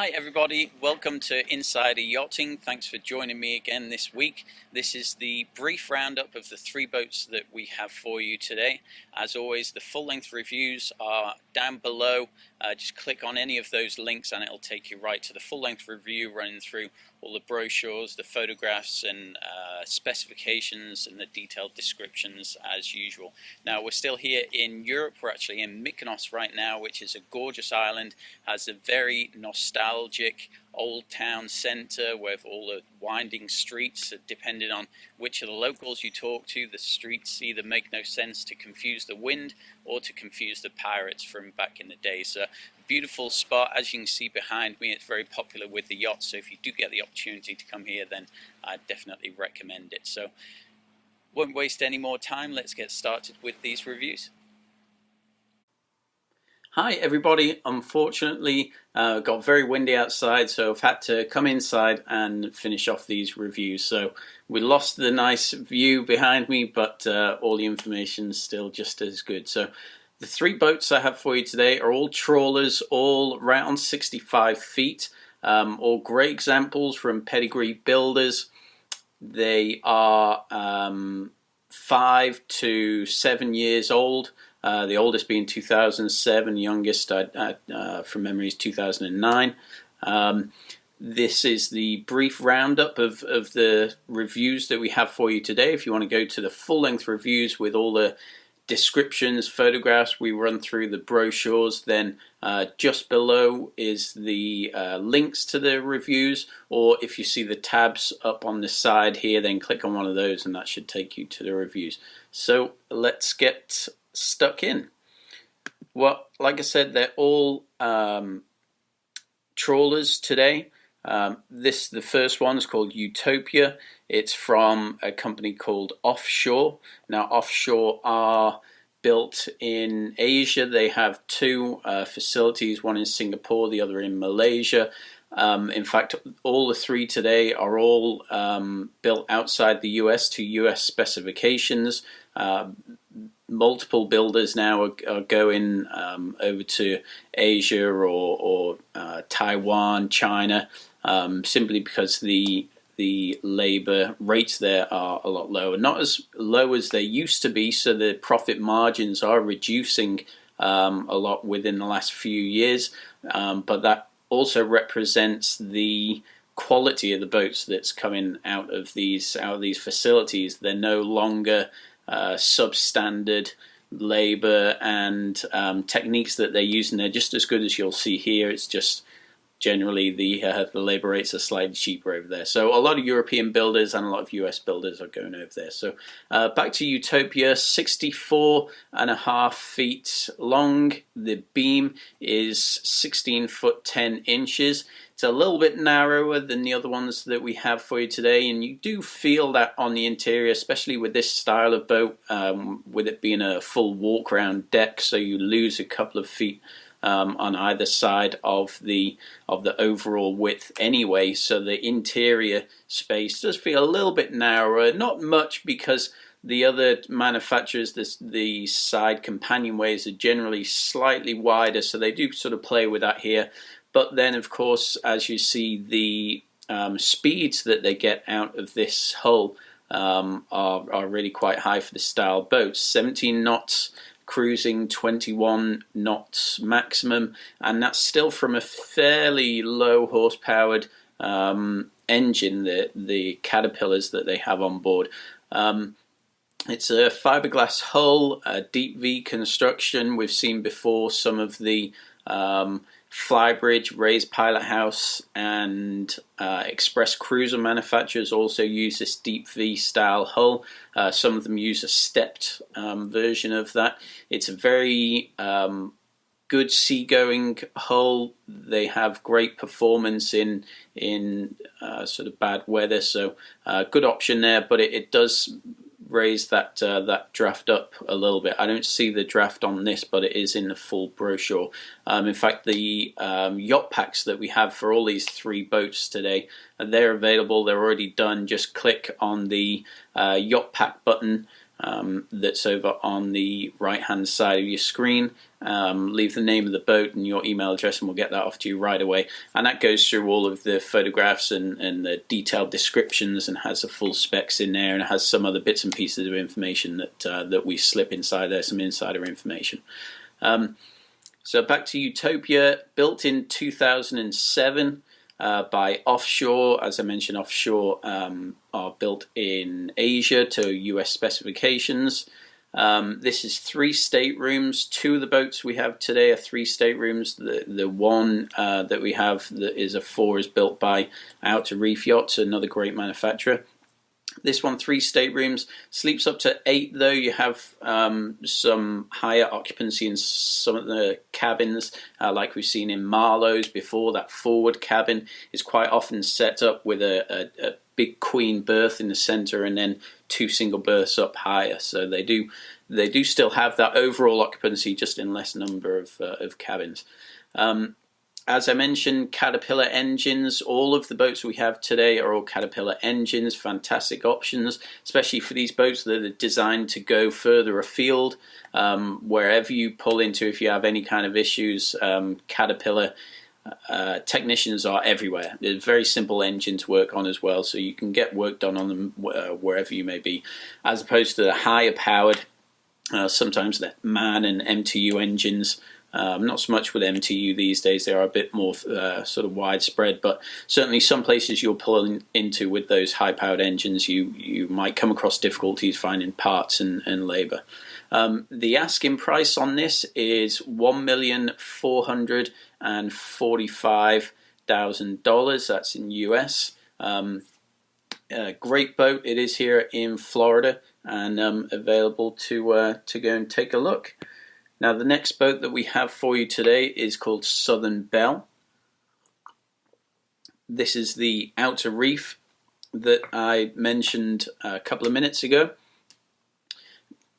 Hi everybody, welcome to Insider Yachting. Thanks for joining me again this week. This is the brief roundup of the 3 boats that we have for you today. As always, the full-length reviews are down below. Just click on any of those links and it'll take you right to the full-length review, running through all the brochures, the photographs and specifications and the detailed descriptions as usual. Now we're still here in Europe. We're actually in Mykonos right now, which is a gorgeous island, has a very nostalgic old town centre with all the winding streets. Depending on which of the locals you talk to, the streets either make no sense to confuse the wind or to confuse the pirates from back in the day. So beautiful spot, as you can see behind me. It's very popular with the yachts, so if you do get the opportunity to come here, then I definitely recommend it. So won't waste any more time, let's get started with these reviews. Hi everybody, unfortunately got very windy outside, so I've had to come inside and finish off these reviews. So we lost the nice view behind me, but all the information is still just as good. So the 3 boats I have for you today are all trawlers, all around 65 feet, all great examples from pedigree builders. They are 5 to 7 years old. The oldest being 2007, youngest from memory is 2009. This is the brief roundup of the reviews that we have for you today. If you want to go to the full-length reviews with all the descriptions, photographs, we run through the brochures, then just below is the links to the reviews, or if you see the tabs up on the side here, then click on one of those and that should take you to the reviews. So let's get stuck in. Well, like I said, they're all trawlers today. The first one is called Utopia. It's from a company called Offshore. Now, Offshore are built in Asia. They have 2 facilities, one in Singapore, the other in Malaysia. In fact, all the 3 today are all built outside the US to US specifications. Multiple builders now are going over to Asia or Taiwan, China, simply because the labor rates there are a lot lower. Not as low as they used to be, so the profit margins are reducing a lot within the last few years, but that also represents the quality of the boats that's coming out of these facilities. They're no longer substandard labor and techniques that they're using. They're just as good as you'll see here. It's just generally the labor rates are slightly cheaper over there. So a lot of European builders and a lot of US builders are going over there. So back to Utopia, 64.5 feet long. The beam is 16 foot 10 inches. It's a little bit narrower than the other ones that we have for you today, and you do feel that on the interior, especially with this style of boat, with it being a full walk-around deck, so you lose a couple of feet on either side of the overall width anyway. So the interior space does feel a little bit narrower, not much, because the other manufacturers, the side companionways are generally slightly wider, so they do sort of play with that here. But then, of course, as you see, the speeds that they get out of this hull are really quite high for this style boat. 17 knots cruising, 21 knots maximum, and that's still from a fairly low horsepowered engine, the Caterpillars that they have on board. It's a fiberglass hull, a deep V construction. We've seen before some of the Flybridge, Ray's Pilot House and Express Cruiser manufacturers also use this deep V style hull. Some of them use a stepped version of that. It's a very good seagoing hull. They have great performance in sort of bad weather, so good option there, but it does raise that draft up a little bit. I don't see the draft on this, but it is in the full brochure. In fact, the yacht packs that we have for all these 3 boats today, they're available. They're already done. Just click on the yacht pack button that's over on the right hand side of your screen. Leave the name of the boat and your email address and we'll get that off to you right away. And that goes through all of the photographs and the detailed descriptions and has the full specs in there, and it has some other bits and pieces of information that we slip inside there, some insider information. So back to Utopia, built in 2007 by Offshore. As I mentioned, Offshore are built in Asia to US specifications. This is 3 staterooms. 2 of the boats we have today are 3 staterooms. The one that we have that is a 4 is built by Reef Yacht, another great manufacturer. This one, 3 staterooms, sleeps up to 8 though. You have some higher occupancy in some of the cabins, like we've seen in Marlowe's before. That forward cabin is quite often set up with a big queen berth in the center and then 2 single berths up higher. So they do still have that overall occupancy, just in less number of cabins. As I mentioned, Caterpillar engines. All of the boats we have today are all Caterpillar engines. Fantastic options, especially for these boats that are designed to go further afield. Wherever you pull into, if you have any kind of issues, Caterpillar technicians are everywhere. They're very simple engine to work on as well, so you can get work done on them wherever you may be, as opposed to the higher powered, sometimes the MAN and MTU engines. Not so much with MTU these days. They are a bit more sort of widespread, but certainly some places you'll pull into with those high-powered engines, you might come across difficulties finding parts and labour. The asking price on this is $1,445,000. That's in US. Great boat. It is here in Florida and available to go and take a look. Now the next boat that we have for you today is called Southern Belle. This is the Outer Reef that I mentioned a couple of minutes ago.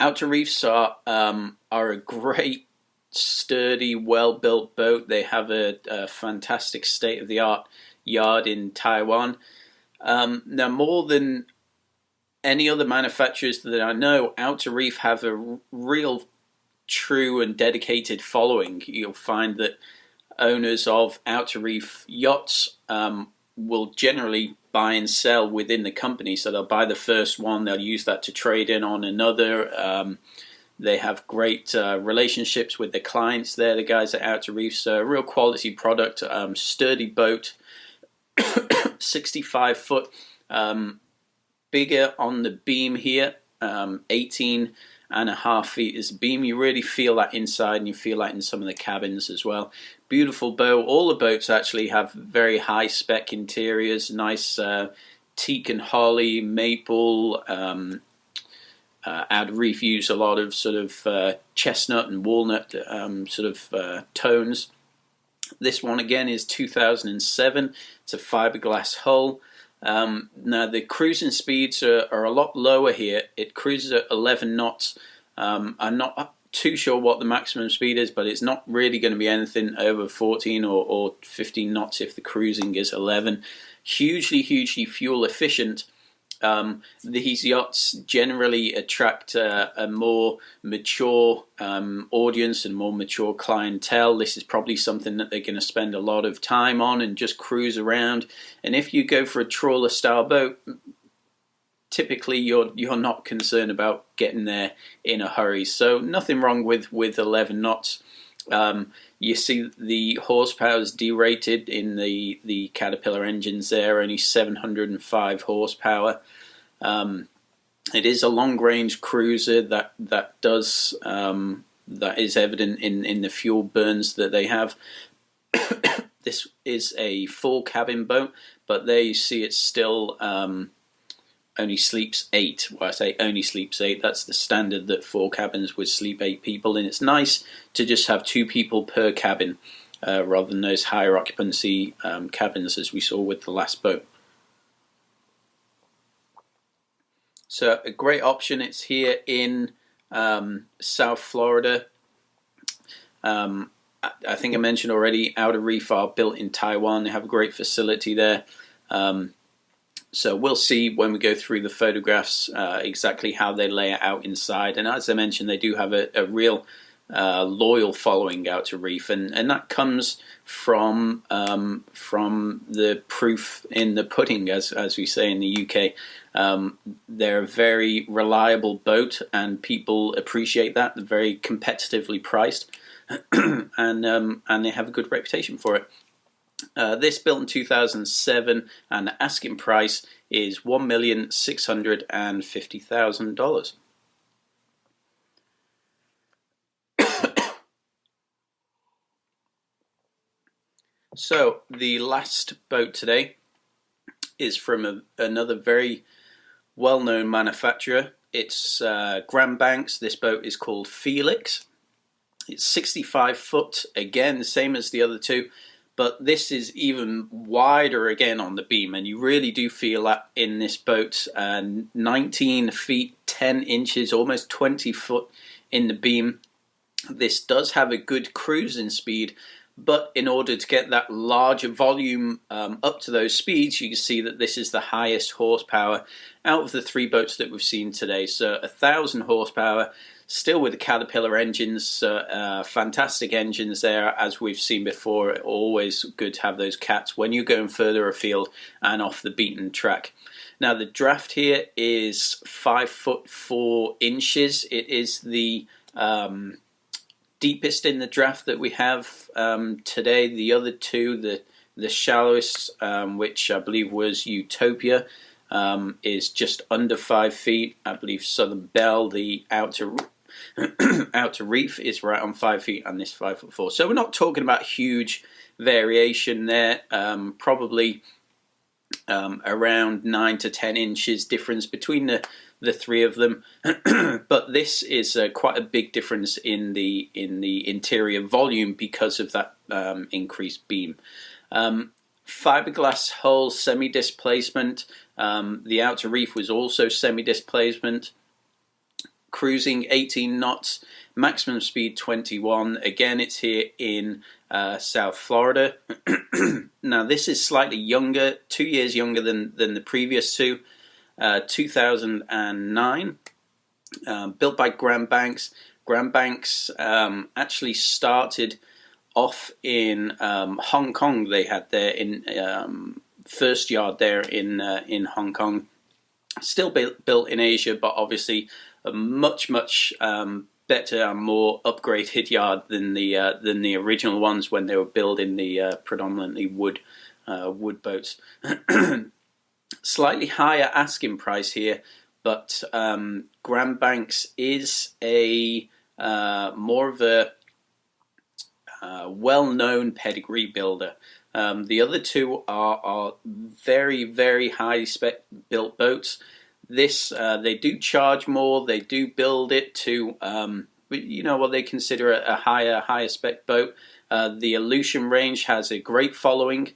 Outer Reefs are a great, sturdy, well-built boat. They have a fantastic state-of-the-art yard in Taiwan. Now, more than any other manufacturers that I know, Outer Reef have a real true and dedicated following. You'll find that owners of Outer Reef yachts will generally buy and sell within the company. So they'll buy the first one, they'll use that to trade in on another. They have great relationships with the clients there, the guys at Outer Reef. So a real quality product, sturdy boat, 65 foot, bigger on the beam here, 18.5 feet is the beam. You really feel that inside, and you feel that in some of the cabins as well. Beautiful boat. All the boats actually have very high spec interiors, nice teak and holly, maple. Outer Reef use a lot of sort of chestnut and walnut tones. This one again is 2007. It's a fiberglass hull. Now the cruising speeds are a lot lower here. It cruises at 11 knots. I'm not too sure what the maximum speed is, but it's not really going to be anything over 14 or 15 knots if the cruising is 11. Hugely fuel efficient. These yachts generally attract a more mature audience and more mature clientele. This is probably something that they're going to spend a lot of time on and just cruise around. And if you go for a trawler style boat, typically you're not concerned about getting there in a hurry. So nothing wrong with 11 knots. You see the horsepower is derated in the Caterpillar engines there, only 705 horsepower. It is a long-range cruiser that is evident in the fuel burns that they have. This is a full cabin boat, but there you see it's still only sleeps 8. Well, I say only sleeps 8. That's the standard, that 4 cabins would sleep 8 people, and it's nice to just have 2 people per cabin rather than those higher occupancy cabins as we saw with the last boat. So a great option. It's here in South Florida. I think I mentioned already, Outer Reef are built in Taiwan. They have a great facility there. So we'll see when we go through the photographs exactly how they lay it out inside. And as I mentioned, they do have a real loyal following out to Reef, and that comes from the proof in the pudding, as we say in the UK. They're a very reliable boat, and people appreciate that. They're very competitively priced, and they have a good reputation for it. This built in 2007, and the asking price is $1,650,000. So the last boat today is from another very well-known manufacturer. It's Grand Banks. This boat is called Felix. It's 65 foot, again, the same as the other two, but this is even wider again on the beam, and you really do feel that in this boat. 19 feet 10 inches, almost 20 foot in the beam. This does have a good cruising speed, but in order to get that larger volume up to those speeds, you can see that this is the highest horsepower out of the three boats that we've seen today. So 1,000 horsepower, still with the Caterpillar engines, fantastic engines there, as we've seen before. Always good to have those cats when you're going further afield and off the beaten track. Now the draft here is 5 foot 4 inches. It is the deepest in the draft that we have today. The other two, the shallowest, which I believe was Utopia, is just under 5 feet. I believe Southern Belle, the outer Reef, is right on 5 feet, and this 5 foot 4. So we're not talking about huge variation there. Probably around 9 to 10 inches difference between the three of them. But this is quite a big difference in the interior volume because of that increased beam. Fiberglass hull, semi-displacement. The outer Reef was also semi-displacement. Cruising 18 knots, maximum speed 21. Again, it's here in South Florida. Now this is slightly younger, 2 years younger than the previous two. 2009, built by Grand Banks. Grand Banks actually started off in Hong Kong. They had their first yard there in Hong Kong. Still built in Asia, but obviously a much better and more upgraded yard than the original ones when they were building the predominantly wood boats. Slightly higher asking price here, but Grand Banks is a more of a well-known pedigree builder. The other two are very high spec built boats. This they do charge more. They do build it to what they consider a higher spec boat. The Aleutian range has a great following.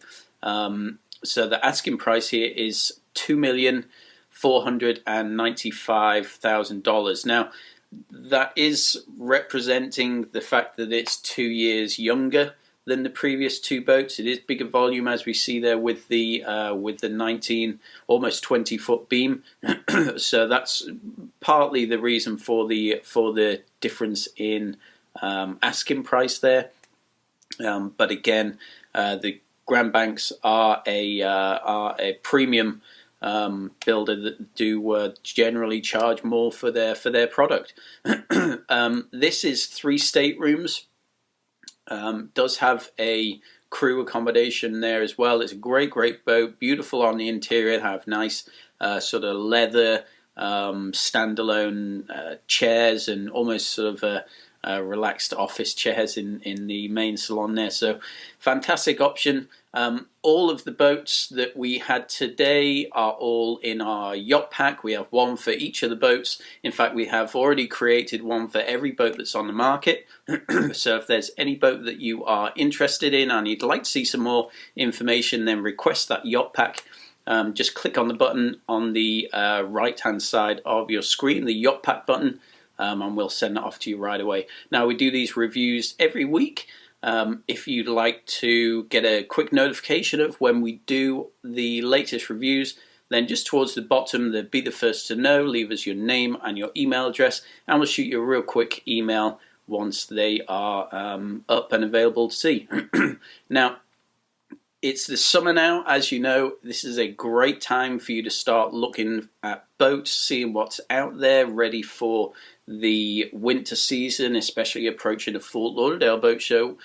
So the asking price here is $2,495,000. Now that is representing the fact that it's 2 years younger than the previous two boats. It is bigger volume, as we see there with the 19, almost 20 foot beam. So that's partly the reason for the difference in asking price there. But again, the Grand Banks are a premium builder that do generally charge more for their product. This is 3 staterooms. Does have a crew accommodation there as well. It's a great boat, beautiful on the interior. Have nice sort of leather standalone chairs, and almost sort of relaxed office chairs in the main salon there. So fantastic option. All of the boats that we had today are all in our yacht pack. We have one for each of the boats. In fact, we have already created one for every boat that's on the market. So if there's any boat that you are interested in and you'd like to see some more information, then request that yacht pack. Just click on the button on the right hand side of your screen, the yacht pack button, and we'll send that off to you right away. Now we do these reviews every week. If you'd like to get a quick notification of when we do the latest reviews, then just towards the bottom, the Be the First to Know, leave us your name and your email address, and we'll shoot you a real quick email once they are up and available to see. Now, it's the summer now, as you know. This is a great time for you to start looking at boats, seeing what's out there, ready for the winter season, especially approaching the Fort Lauderdale Boat Show,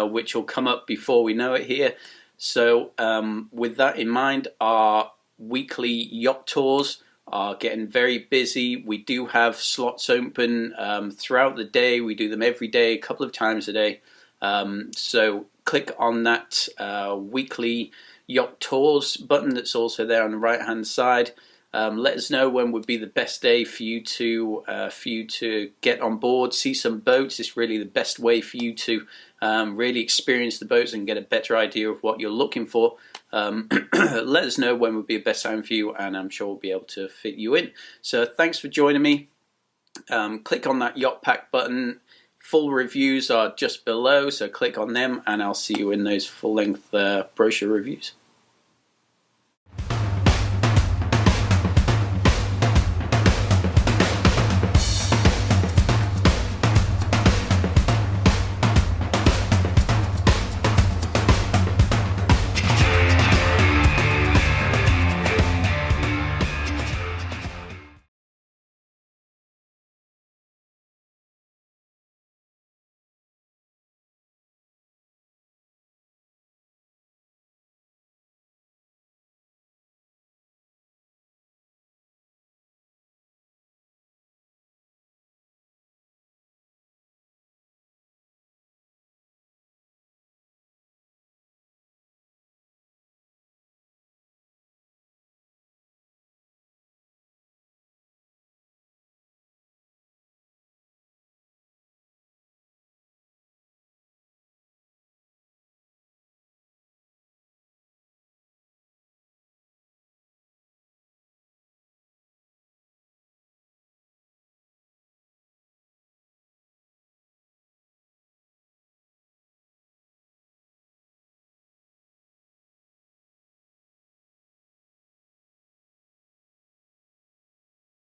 which will come up before we know it here. So with that in mind, our weekly yacht tours are getting very busy. We do have slots open throughout the day. We do them every day, a couple of times a day. So click on that weekly yacht tours button that's also there on the right hand side. Let us know when would be the best day for you to get on board, see some boats. It's really the best way for you to really experience the boats and get a better idea of what you're looking for. Let us know when would be the best time for you, and I'm sure we'll be able to fit you in. So thanks for joining me. Click on that Yacht Pack button. Full reviews are just below, so click on them and I'll see you in those full-length brochure reviews.